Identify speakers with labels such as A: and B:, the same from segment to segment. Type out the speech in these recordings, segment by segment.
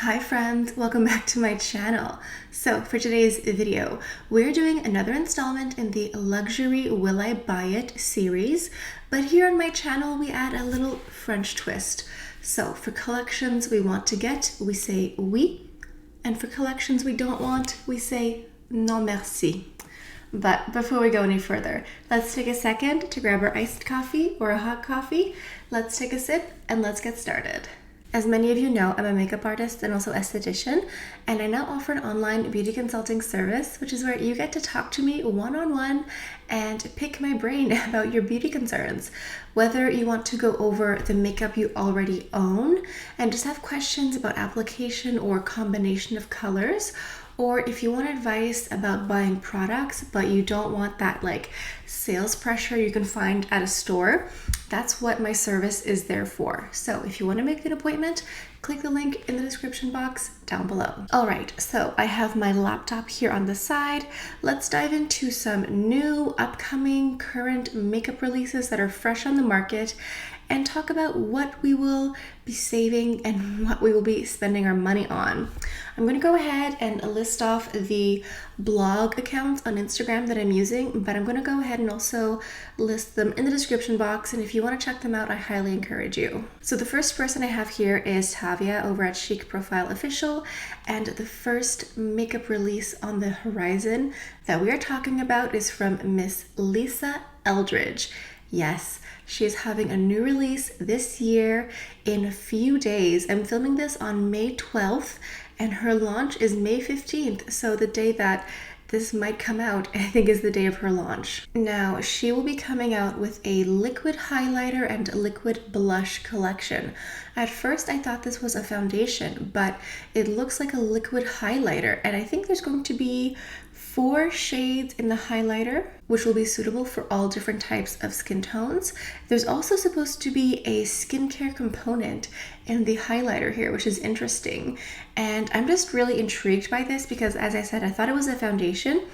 A: Hi friends, welcome back to my channel. So for today's video, we're doing another installment in the Luxury Will I Buy It series, but here on my channel we add a little French twist. So for collections we want to get, we say oui, and for collections we don't want, we say non merci. But before we go any further, let's take a second to grab our iced coffee or a hot coffee. Let's take a sip and let's get started. As many of you know, I'm a makeup artist and also esthetician, and I now offer an online beauty consulting service, which is where you get to talk to me one-on-one and pick my brain about your beauty concerns. Whether you want to go over the makeup you already own and just have questions about application or combination of colors, or if you want advice about buying products but you don't want that sales pressure you can find at a store, that's what my service is there for. So if you want to make an appointment, click the link in the description box down below. All right, so I have my laptop here on the side. Let's dive into some new, upcoming, current makeup releases that are fresh on the market and talk about what we will be saving and what we will be spending our money on. I'm going to go ahead and list off the blog accounts on Instagram that I'm using, but I'm going to go ahead and also list them in the description box, and if you want to check them out, I highly encourage you. So the first person I have here is Tavia over at Chic Profile Official, and the first makeup release on the horizon that we are talking about is from Miss Lisa Eldridge. Yes, she is having a new release this year in a few days. I'm filming this on May 12th and her launch is May 15th. So the day that this might come out, I think, is the day of her launch. Now, she will be coming out with a liquid highlighter and liquid blush collection. At first, I thought this was a foundation, but it looks like a liquid highlighter. And I think there's going to be 4 shades in the highlighter, which will be suitable for all different types of skin tones. There's also supposed to be a skincare component in the highlighter here, which is interesting. And I'm just really intrigued by this because, as I said, I thought it was a foundation.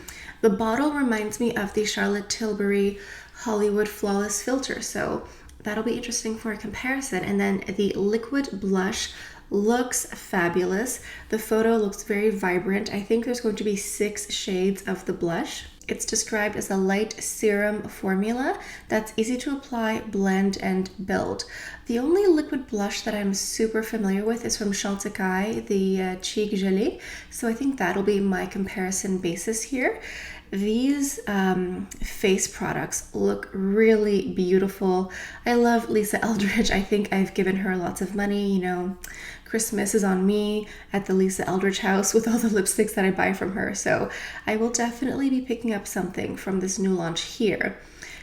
A: The bottle reminds me of the Charlotte Tilbury Hollywood Flawless Filter, so that'll be interesting for a comparison. And then the liquid blush looks fabulous. The photo looks very vibrant. I think there's going to be 6 shades of the blush. It's described as a light serum formula that's easy to apply, blend, and build. The only liquid blush that I'm super familiar with is from Chantecaille, the Cheek Gelée, so I think that'll be my comparison basis here. These face products look really beautiful. I love Lisa Eldridge. I think I've given her lots of money. You know, Christmas is on me at the Lisa Eldridge house with all the lipsticks that I buy from her. So I will definitely be picking up something from this new launch here.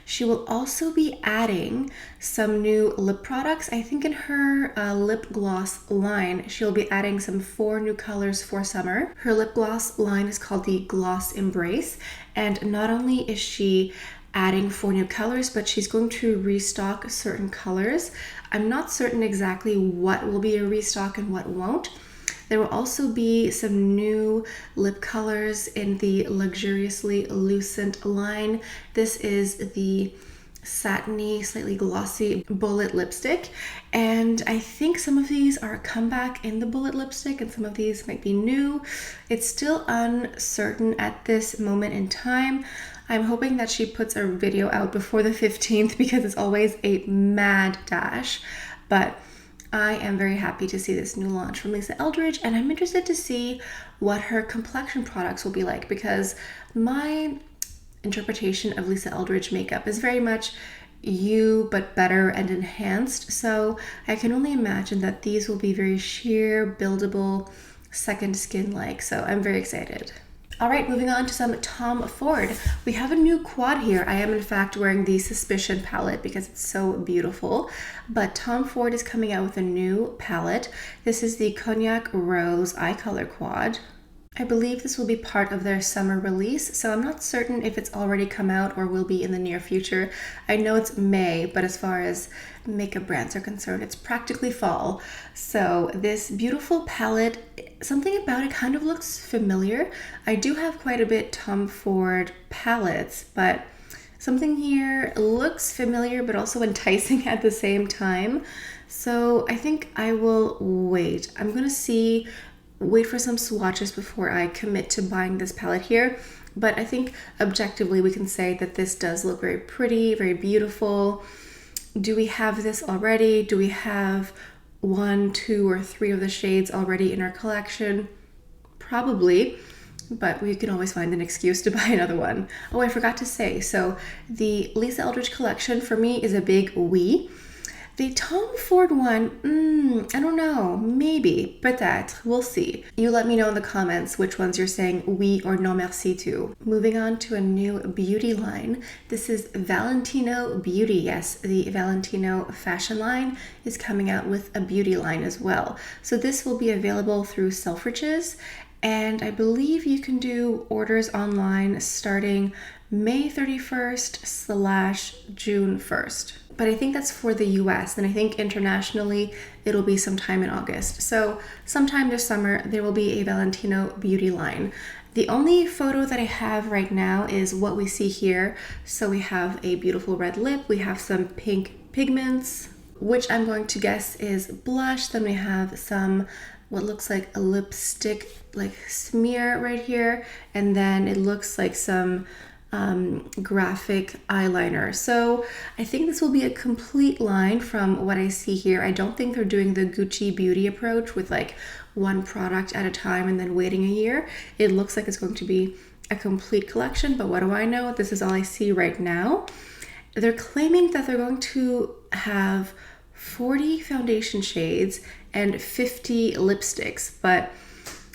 A: She will also be adding some new lip products. I think in her lip gloss line, she'll be adding some 4 new colors for summer. Her lip gloss line is called the Gloss Embrace. And not only is she adding 4 new colors, but she's going to restock certain colors. I'm not certain exactly what will be a restock and what won't. There will also be some new lip colors in the Luxuriously Lucent line. This is the satiny, slightly glossy bullet lipstick, and I think some of these are a comeback in the bullet lipstick and some of these might be new. It's still uncertain at this moment in time. I'm hoping that she puts a video out before the 15th because it's always a mad dash, but I am very happy to see this new launch from Lisa Eldridge, and I'm interested to see what her complexion products will be like because my interpretation of Lisa Eldridge makeup is very much you but better and enhanced, so I can only imagine that these will be very sheer, buildable, second skin-like, so I'm very excited. All right, moving on to some Tom Ford. We have a new quad here. I am in fact wearing the Suspicion palette because it's so beautiful, but Tom Ford is coming out with a new palette. This is the Cognac Rose Eye Color Quad. I believe this will be part of their summer release, so I'm not certain if it's already come out or will be in the near future. I know it's May, but as far as makeup brands are concerned, it's practically fall. So this beautiful palette, something about it kind of looks familiar. I do have quite a bit Tom Ford palettes, but something here looks familiar but also enticing at the same time. So I think I will wait. I'm gonna see wait for some swatches before I commit to buying this palette here. But I think objectively we can say that this does look very pretty, very beautiful. Do we have this already? Do we have 1, 2, or 3 of the shades already in our collection? Probably, but we can always find an excuse to buy another one. Oh, I forgot to say, so the Lisa Eldridge collection for me is a big oui. The Tom Ford one, I don't know, maybe, peut-être, we'll see. You let me know in the comments which ones you're saying oui or non merci to. Moving on to a new beauty line. This is Valentino Beauty. Yes, the Valentino fashion line is coming out with a beauty line as well. So this will be available through Selfridges, and I believe you can do orders online starting May 31st / June 1st. But I think that's for the US, and I think internationally it'll be sometime in August. So sometime this summer there will be a Valentino beauty line. The only photo that I have right now is what we see here. So we have a beautiful red lip, we have some pink pigments, which I'm going to guess is blush. Then we have some what looks like a lipstick like smear right here, and then it looks like some graphic eyeliner. So I think this will be a complete line from what I see here. I don't think they're doing the Gucci beauty approach with like one product at a time and then waiting a year. It looks like it's going to be a complete collection, but what do I know? This is all I see right now. They're claiming that they're going to have 40 foundation shades and 50 lipsticks, but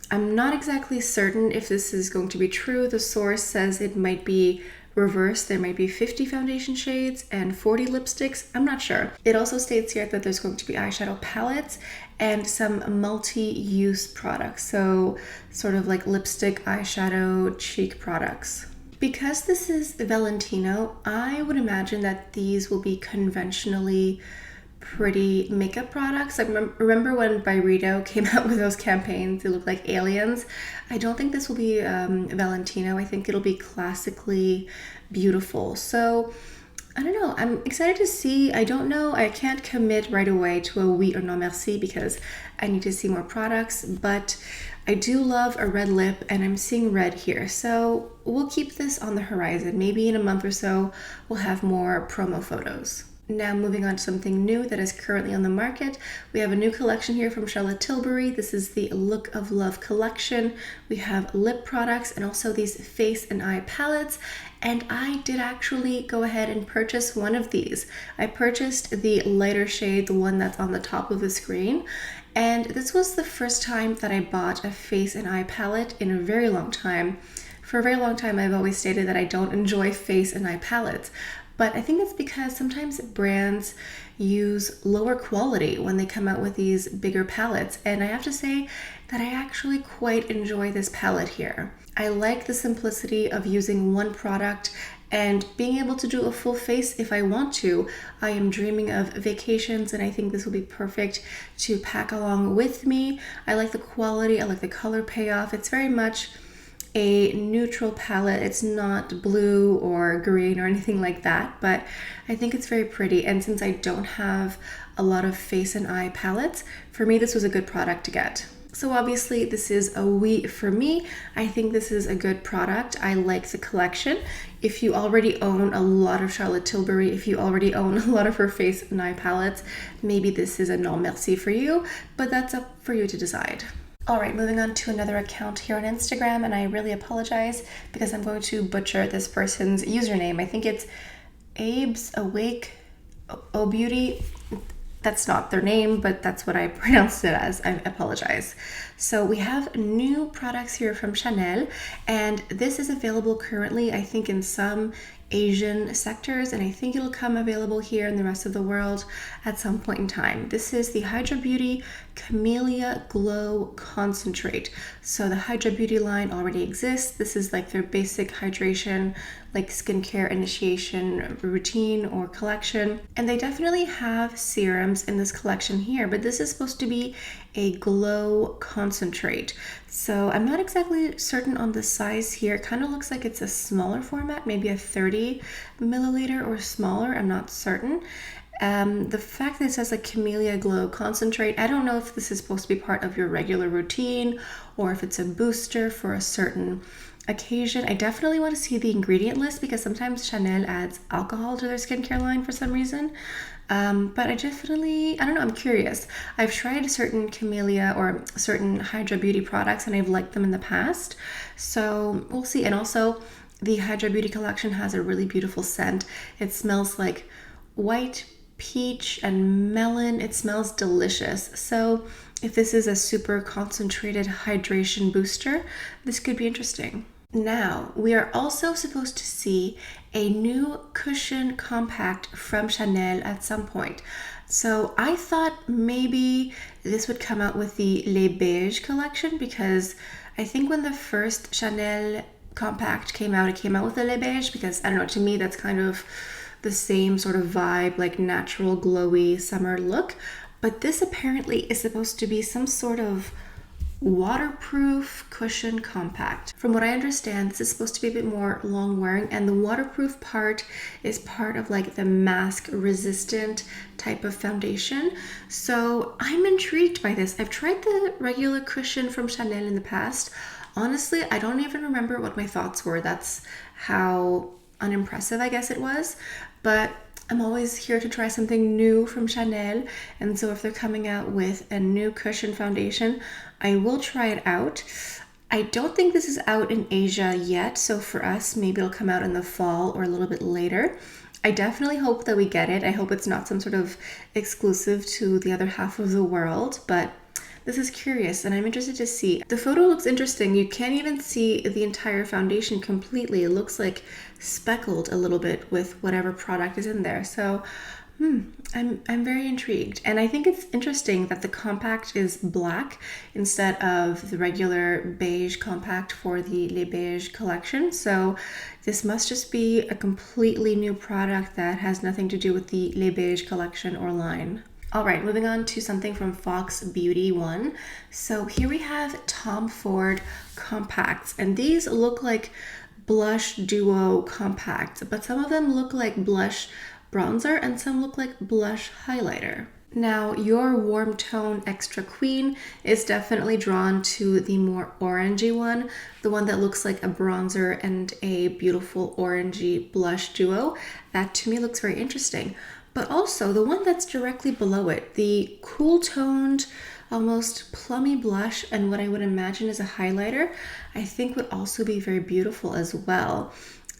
A: I'm not exactly certain if this is going to be true. The source says it might be reversed. There might be 50 foundation shades and 40 lipsticks. I'm not sure. It also states here that there's going to be eyeshadow palettes and some multi-use products. So sort of like lipstick, eyeshadow, cheek products. Because this is Valentino, I would imagine that these will be conventionally pretty makeup products. Like remember when Byredo came out with those campaigns? They look like aliens. I don't think this will be Valentino. I think it'll be classically beautiful. So I don't know. I'm excited to see. I don't know. I can't commit right away to a oui or non merci because I need to see more products, but I do love a red lip and I'm seeing red here. So we'll keep this on the horizon. Maybe in a month or so, we'll have more promo photos. Now moving on to something new that is currently on the market. We have a new collection here from Charlotte Tilbury. This is the Look of Love collection. We have lip products and also these face and eye palettes. And I did actually go ahead and purchase one of these. I purchased the lighter shade, the one that's on the top of the screen. And this was the first time that I bought a face and eye palette in a very long time. For a very long time, I've always stated that I don't enjoy face and eye palettes. But I think it's because sometimes brands use lower quality when they come out with these bigger palettes. And I have to say that I actually quite enjoy this palette here. I like the simplicity of using one product and being able to do a full face if I want to. I am dreaming of vacations and I think this will be perfect to pack along with me. I like the quality, I like the color payoff. It's very much a neutral palette. It's not blue or green or anything like that, but I think it's very pretty. And since I don't have a lot of face and eye palettes, for me this was a good product to get. So obviously this is a oui for me. I think this is a good product. I like the collection. If you already own a lot of Charlotte Tilbury, if you already own a lot of her face and eye palettes, maybe this is a non merci for you, but that's up for you to decide. All right, moving on to another account here on Instagram, and I really apologize because I'm going to butcher this person's username. I think it's Abe's Awake O Beauty. That's not their name, but that's what I pronounced it as. I apologize. So we have new products here from Chanel, and this is available currently, I think, in some Asian sectors, and I think it'll come available here in the rest of the world at some point in time. This is the Hydra Beauty Camellia Glow Concentrate. So the Hydra Beauty line already exists. This is like their basic hydration, like skincare initiation routine or collection. And they definitely have serums in this collection here, but this is supposed to be a glow concentrate. So I'm not exactly certain on the size here. It kind of looks like it's a smaller format, maybe a 30 milliliter or smaller. I'm not certain. The fact that it says like Camellia Glow Concentrate, I don't know if this is supposed to be part of your regular routine or if it's a booster for a certain occasion. I definitely want to see the ingredient list because sometimes Chanel adds alcohol to their skincare line for some reason. But I don't know, I'm curious. I've tried certain Camellia or certain Hydra Beauty products and I've liked them in the past. So we'll see. And also the Hydra Beauty collection has a really beautiful scent. It smells like white peach and melon. It smells delicious. So if this is a super concentrated hydration booster, this could be interesting. Now, we are also supposed to see a new cushion compact from Chanel at some point. So I thought maybe this would come out with the Les Beiges collection because I think when the first Chanel compact came out, it came out with the Les Beiges because, I don't know, to me that's kind of the same sort of vibe, like natural glowy summer look. But this apparently is supposed to be some sort of waterproof cushion compact. From what I understand, this is supposed to be a bit more long wearing, and the waterproof part is part of like the mask resistant type of foundation. So I'm intrigued by this. I've tried the regular cushion from Chanel in the past. Honestly, I don't even remember what my thoughts were. That's how unimpressive I guess it was. But I'm always here to try something new from Chanel, and so if they're coming out with a new cushion foundation, I will try it out. I don't think this is out in Asia yet, so for us, maybe it'll come out in the fall or a little bit later. I definitely hope that we get it. I hope it's not some sort of exclusive to the other half of the world, but this is curious and I'm interested to see. The photo looks interesting. You can't even see the entire foundation completely. It looks like speckled a little bit with whatever product is in there. So I'm very intrigued. And I think it's interesting that the compact is black instead of the regular beige compact for the Les Beiges collection. So this must just be a completely new product that has nothing to do with the Les Beiges collection or line. All right, moving on to something from Fox Beauty One. So here we have Tom Ford compacts, and these look like blush duo compacts, but some of them look like blush bronzer and some look like blush highlighter. Now, your warm tone extra queen is definitely drawn to the more orangey one, the one that looks like a bronzer and a beautiful orangey blush duo. That to me looks very interesting. But also the one that's directly below it, the cool toned, almost plummy blush and what I would imagine is a highlighter, I think would also be very beautiful as well.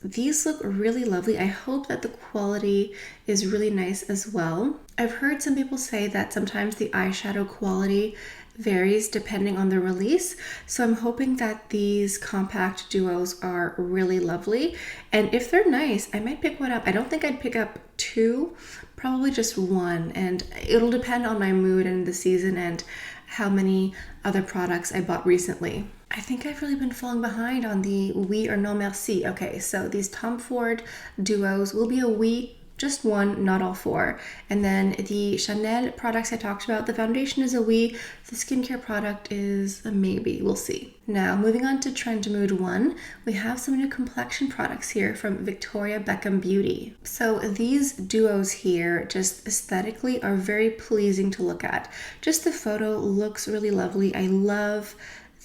A: These look really lovely. I hope that the quality is really nice as well. I've heard some people say that sometimes the eyeshadow quality varies depending on the release. So I'm hoping that these compact duos are really lovely. And if they're nice, I might pick one up. I don't think I'd pick up two, probably just one. And it'll depend on my mood and the season and how many other products I bought recently. I think I've really been falling behind on the Oui or No Merci. Okay, so these Tom Ford duos will be a Oui, just one, not all four. And then the Chanel products I talked about, the foundation is a oui, the skincare product is a maybe, we'll see. Now, moving on to Trend Mood 1, we have some new complexion products here from Victoria Beckham Beauty. So these duos here, just aesthetically, are very pleasing to look at. Just the photo looks really lovely. I love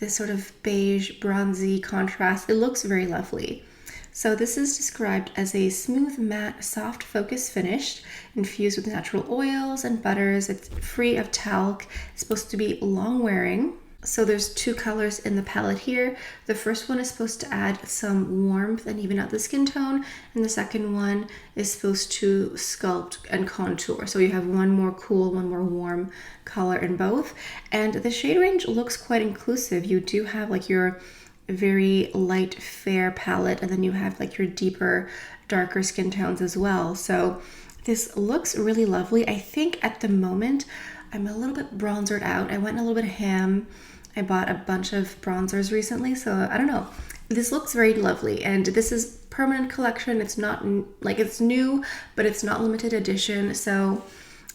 A: this sort of beige, bronzy contrast. It looks very lovely. So this is described as a smooth, matte, soft focus finish infused with natural oils and butters. It's free of talc. It's supposed to be long wearing. So there's two colors in the palette here. The first one is supposed to add some warmth and even out the skin tone. And the second one is supposed to sculpt and contour. So you have one more cool, one more warm color in both. And the shade range looks quite inclusive. You do have like your very light fair palette and then you have like your deeper darker skin tones as well. So this looks really lovely. I think at the moment I'm a little bit bronzered out. I went a little bit ham. I bought a bunch of bronzers recently, so I don't know. This looks very lovely and this is permanent collection. It's not like it's new, but it's not limited edition. So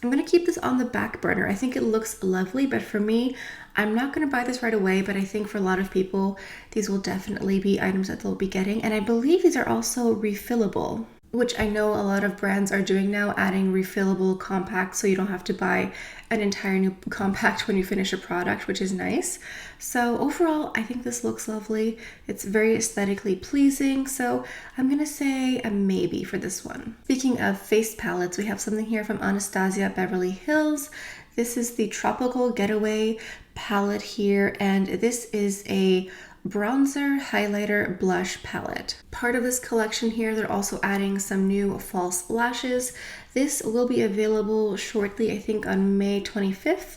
A: I'm going to keep this on the back burner. I think it looks lovely, but for me, I'm not going to buy this right away, but I think for a lot of people, these will definitely be items that they'll be getting. And I believe these are also refillable. which I know a lot of brands are doing now, adding refillable compacts so you don't have to buy an entire new compact when you finish a product, which is nice. So overall, I think this looks lovely. It's very aesthetically pleasing, so I'm gonna say a maybe for this one. Speaking of face palettes, we have something here from Anastasia Beverly Hills. This is the Tropical Getaway palette here, and this is a bronzer, highlighter, blush palette. Part of this collection here, they're also adding some new false lashes. This will be available shortly, I think on May 25th.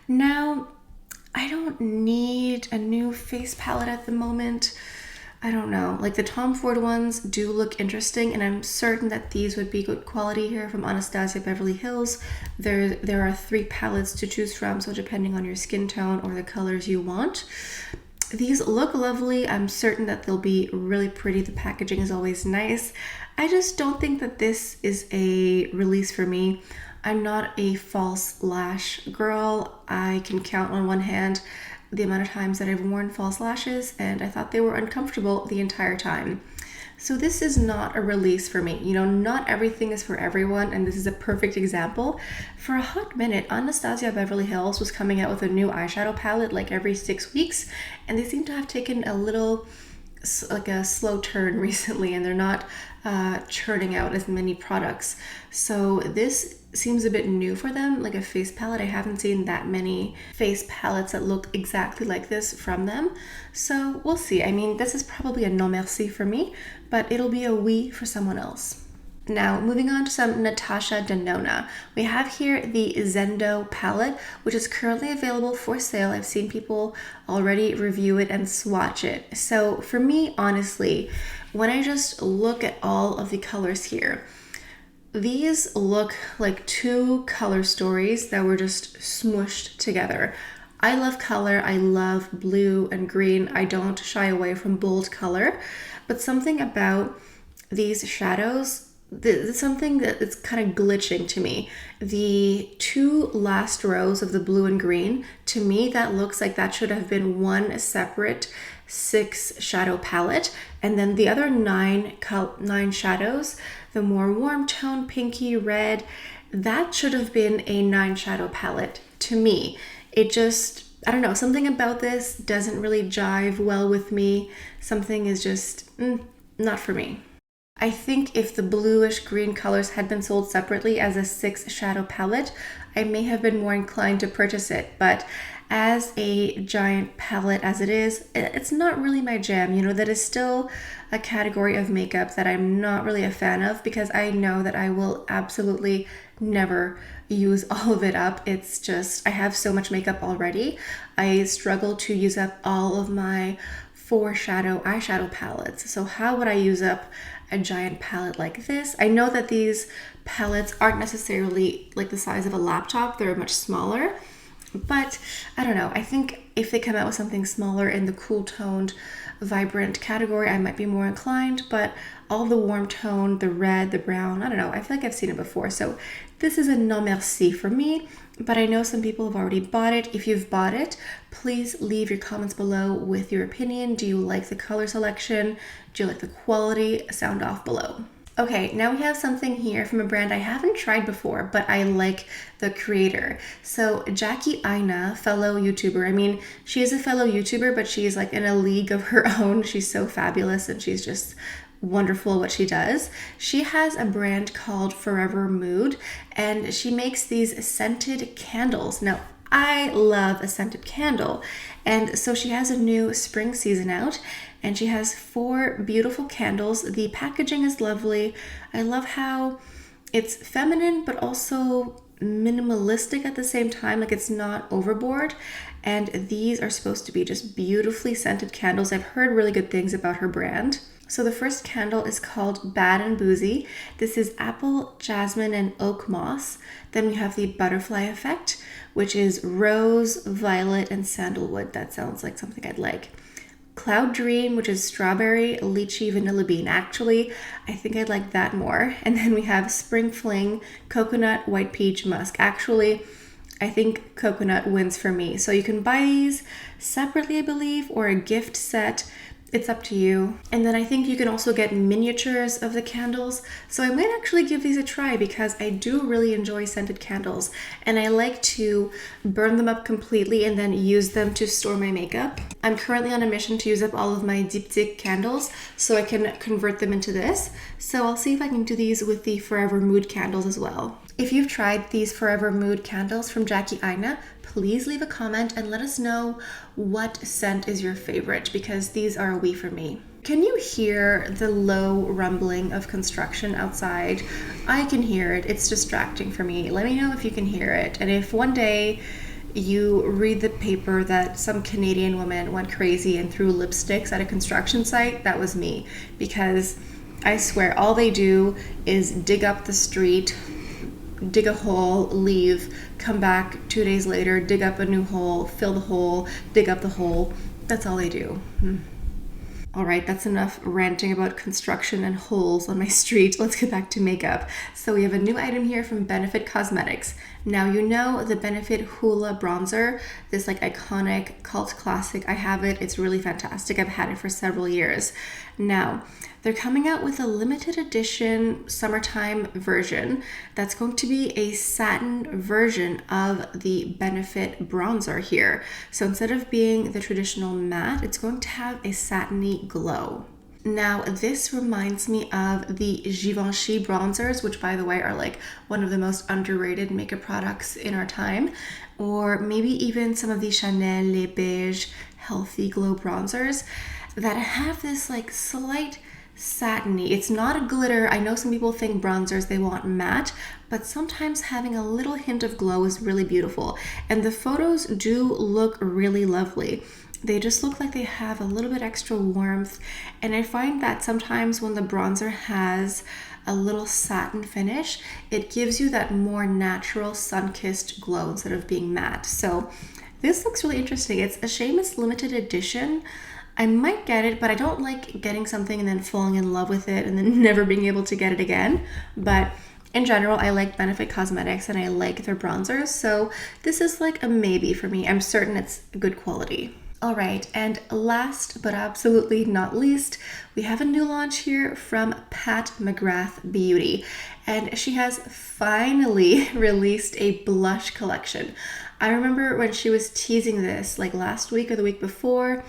A: Now, I don't need a new face palette at the moment. I don't know, like the Tom Ford ones do look interesting, and I'm certain that these would be good quality here from Anastasia Beverly Hills. There are 3 palettes to choose from, so depending on your skin tone or the colors you want. These look lovely. I'm certain that they'll be really pretty. The packaging is always nice. I just don't think that this is a release for me. I'm not a false lash girl. I can count on one hand the amount of times that I've worn false lashes, and I thought they were uncomfortable the entire time. So this is not a release for me. You know, not everything is for everyone, and this is a perfect example. For a hot minute, Anastasia Beverly Hills was coming out with a new eyeshadow palette like every 6 weeks, and they seem to have taken a little, like a slow turn recently, and they're not churning out as many products. So this seems a bit new for them, like a face palette. I haven't seen that many face palettes that look exactly like this from them. So we'll see. I mean, this is probably a no merci for me, but it'll be a oui for someone else. Now, moving on to some Natasha Denona. We have here the Zendo palette, which is currently available for sale. I've seen people already review it and swatch it. So for me, honestly, when I just look at all of the colors here, these look like 2 color stories that were just smooshed together. I love color. I love blue and green. I don't shy away from bold color, but something about these shadows, something that it's kind of glitching to me. The 2 last rows of the blue and green, to me, that looks like that should have been one separate 6 shadow palette, and then the other 9 shadows, the more warm tone pinky red, that should have been a 9 shadow palette to me. It just, I don't know, something about this doesn't really jive well with me. Something is just not for me. I think if the bluish green colors had been sold separately as a 6 shadow palette, I may have been more inclined to purchase it, but as a giant palette as it is, it's not really my jam. You know, that is still a category of makeup that I'm not really a fan of, because I know that I will absolutely never use all of it up. It's just, I have so much makeup already. I struggle to use up all of my 4 shadow eyeshadow palettes. So how would I use up a giant palette like this? I know that these palettes aren't necessarily like the size of a laptop. They're much smaller, but I don't know. I think if they come out with something smaller in the cool toned, vibrant category, I might be more inclined, but all the warm tone, the red, the brown, I don't know. I feel like I've seen it before. So this is a no merci for me, but I know some people have already bought it. If you've bought it, please leave your comments below with your opinion. Do you like the color selection? Do you like the quality? Sound off below. Okay, now we have something here from a brand I haven't tried before, but I like the creator. So Jackie Aina, fellow YouTuber. I mean, she is a fellow YouTuber, but she's like in a league of her own. She's so fabulous, and she's just wonderful what she does. She has a brand called Forever Mood, and she makes these scented candles. Now, I love a scented candle, and so she has a new spring season out, and she has 4 beautiful candles. The packaging is lovely. I love how it's feminine but also minimalistic at the same time, like it's not overboard. And these are supposed to be just beautifully scented candles. I've heard really good things about her brand. So the first candle is called Bad and Boozy. This is apple, jasmine, and oak moss. Then we have the butterfly effect, which is rose, violet, and sandalwood. That sounds like something I'd like. Cloud Dream, which is strawberry, lychee, vanilla bean. Actually, I think I'd like that more. And then we have Spring Fling, coconut, white peach, musk. Actually, I think coconut wins for me. So you can buy these separately, I believe, or a gift set. It's up to you. And then I think you can also get miniatures of the candles. So I might actually give these a try because I do really enjoy scented candles. And I like to burn them up completely and then use them to store my makeup. I'm currently on a mission to use up all of my diptyque candles so I can convert them into this. So I'll see if I can do these with the Forever Mood candles as well. If you've tried these Forever Mood candles from Jackie Aina, please leave a comment and let us know what scent is your favorite, because these are a wee for me. Can you hear the low rumbling of construction outside? I can hear it. It's distracting for me. Let me know if you can hear it. And if one day you read the paper that some Canadian woman went crazy and threw lipsticks at a construction site, that was me. Because I swear all they do is dig up the street, dig a hole, leave, come back 2 days later, dig up a new hole, fill the hole, dig up the hole. That's all they do. All right, that's enough ranting about construction and holes on my street. Let's get back to makeup. So we have a new item here from Benefit Cosmetics. Now, you know the Benefit Hoola bronzer, this like iconic cult classic. I have it. It's really fantastic. I've had it for several years. Now, they're coming out with a limited edition summertime version that's going to be a satin version of the Benefit bronzer here. So instead of being the traditional matte, it's going to have a satiny glow. Now, this reminds me of the Givenchy bronzers, which by the way are like one of the most underrated makeup products in our time, or maybe even some of the Chanel Les Beiges Healthy Glow bronzers that have this like slight satiny. It's not a glitter. I know some people think bronzers, they want matte, but sometimes having a little hint of glow is really beautiful. And the photos do look really lovely. They just look like they have a little bit extra warmth. And I find that sometimes when the bronzer has a little satin finish, it gives you that more natural sun-kissed glow instead of being matte. So this looks really interesting. It's a shame it's limited edition. I might get it, but I don't like getting something and then falling in love with it and then never being able to get it again. But in general, I like Benefit Cosmetics and I like their bronzers. So this is like a maybe for me. I'm certain it's good quality. All right, and last but absolutely not least, we have a new launch here from Pat McGrath Beauty. And she has finally released a blush collection. I remember when she was teasing this like last week or the week before,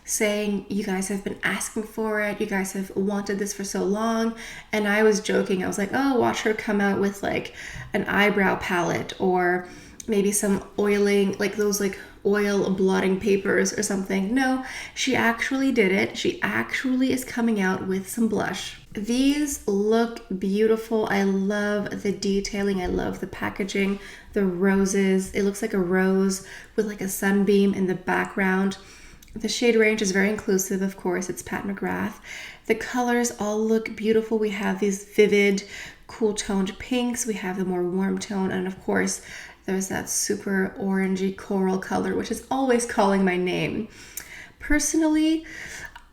A: saying, you guys have been asking for it, you guys have wanted this for so long. And I was joking, I was like, oh, watch her come out with like an eyebrow palette or maybe some oiling, like those like oil blotting papers or something. No, she actually did it. She actually is coming out with some blush. These look beautiful. I love the detailing. I love the packaging, the roses. It looks like a rose with like a sunbeam in the background. The shade range is very inclusive, of course. It's Pat McGrath. The colors all look beautiful. We have these vivid, cool toned pinks. We have the more warm tone. And of course, there's that super orangey coral color, which is always calling my name. Personally,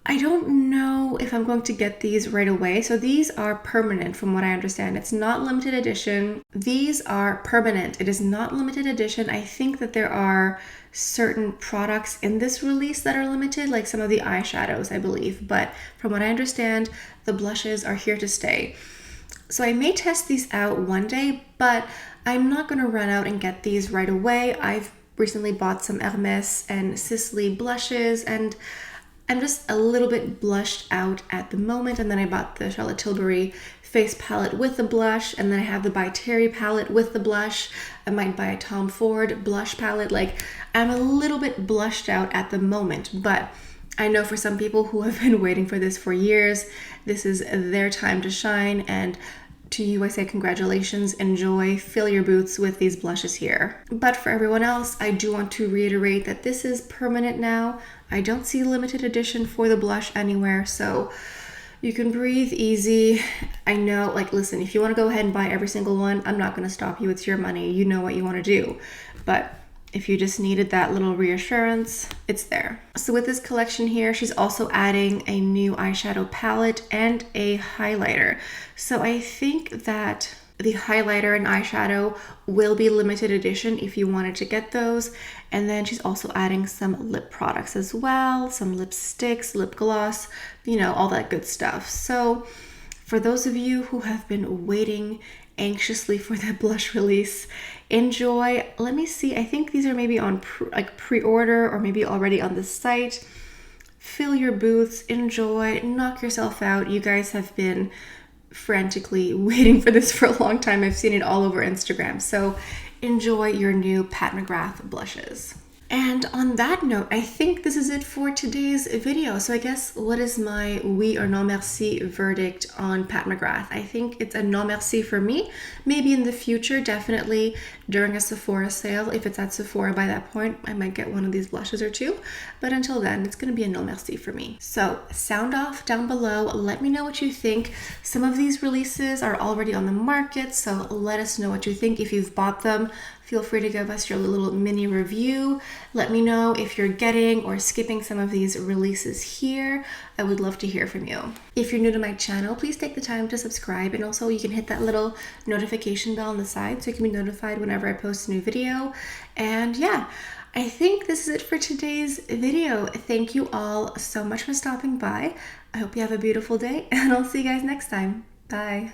A: I don't know if I'm going to get these right away. So these are permanent from what I understand. It's not limited edition. These are permanent. It is not limited edition. I think that there are certain products in this release that are limited, like some of the eyeshadows, I believe. But from what I understand, the blushes are here to stay. So I may test these out one day, but I'm not going to run out and get these right away. I've recently bought some Hermès and Cils blushes, and I'm just a little bit blushed out at the moment. And then I bought the Charlotte Tilbury face palette with the blush, and then I have the By Terry palette with the blush. I might buy a Tom Ford blush palette. Like, I'm a little bit blushed out at the moment, but I know for some people who have been waiting for this for years, this is their time to shine. And to you, I say congratulations, enjoy, fill your boots with these blushes here. But for everyone else, I do want to reiterate that this is permanent now. I don't see limited edition for the blush anywhere, so you can breathe easy. I know, like, listen, if you want to go ahead and buy every single one, I'm not going to stop you. It's your money. You know what you want to do. But if you just needed that little reassurance, it's there. So with this collection here, she's also adding a new eyeshadow palette and a highlighter. So I think that The highlighter and eyeshadow will be limited edition if you wanted to get those. And then she's also adding some lip products as well, some lipsticks, lip gloss, you know, all that good stuff. So for those of you who have been waiting anxiously for the blush release, enjoy. Let me see, I think these are maybe on pre-order or maybe already on the site. Fill your booths, enjoy, knock yourself out. You guys have been frantically waiting for this for a long time. I've seen it all over Instagram. So enjoy your new Pat McGrath blushes. And on that note, I think this is it for today's video. So I guess what is my oui or non merci verdict on Pat McGrath? I think it's a non merci for me. Maybe in the future, definitely during a Sephora sale. If it's at Sephora by that point, I might get one of these blushes or two. But until then, it's going to be a non merci for me. So sound off down below. Let me know what you think. Some of these releases are already on the market, so let us know what you think. If you've bought them, feel free to give us your little mini review. Let me know if you're getting or skipping some of these releases here. I would love to hear from you. If you're new to my channel, please take the time to subscribe, and also you can hit that little notification bell on the side so you can be notified whenever I post a new video. And yeah, I think this is it for today's video. Thank you all so much for stopping by. I hope you have a beautiful day, and I'll see you guys next time. Bye.